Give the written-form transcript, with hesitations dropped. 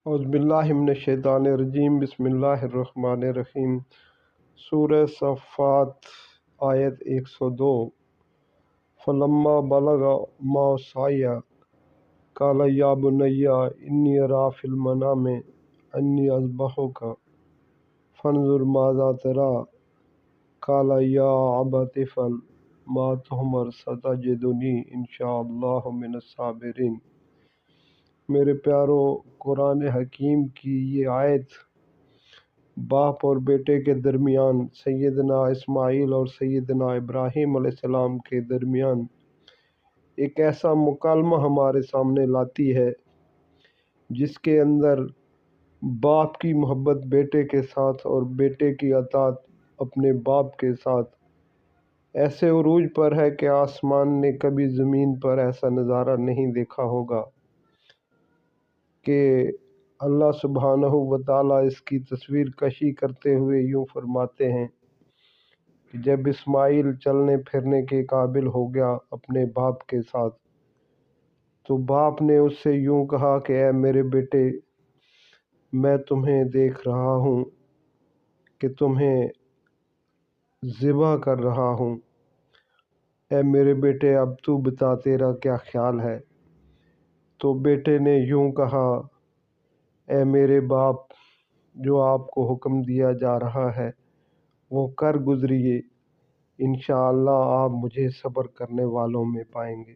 اعوذ باللہ من الشیطان الرجیم، بسم اللہ الرحمن الرحیم۔ سورہ صفات آیت 102۔ فلما بلغ معه السعی قال یا بنی انی اری فی المنام انی اذبحک فانظر ماذا تری قال یا ابت افعل ما تؤمر ستجدنی ان شاء اللہ من الصابرین۔ میرے پیارو، قرآن حکیم کی یہ آیت باپ اور بیٹے کے درمیان، سیدنا اسماعیل اور سیدنا ابراہیم علیہ السلام کے درمیان ایک ایسا مکالمہ ہمارے سامنے لاتی ہے جس کے اندر باپ کی محبت بیٹے کے ساتھ اور بیٹے کی اطاعت اپنے باپ کے ساتھ ایسے عروج پر ہے کہ آسمان نے کبھی زمین پر ایسا نظارہ نہیں دیکھا ہوگا کہ اللہ سبحانہ و تعالیٰ اس کی تصویر کشی کرتے ہوئے یوں فرماتے ہیں کہ جب اسماعیل چلنے پھرنے کے قابل ہو گیا اپنے باپ کے ساتھ، تو باپ نے اس سے یوں کہا کہ اے میرے بیٹے، میں تمہیں دیکھ رہا ہوں کہ تمہیں ذبح کر رہا ہوں، اے میرے بیٹے اب تو بتا تیرا کیا خیال ہے؟ تو بیٹے نے یوں کہا، اے میرے باپ، جو آپ کو حکم دیا جا رہا ہے وہ کر گزریے، انشاءاللہ آپ مجھے صبر کرنے والوں میں پائیں گے۔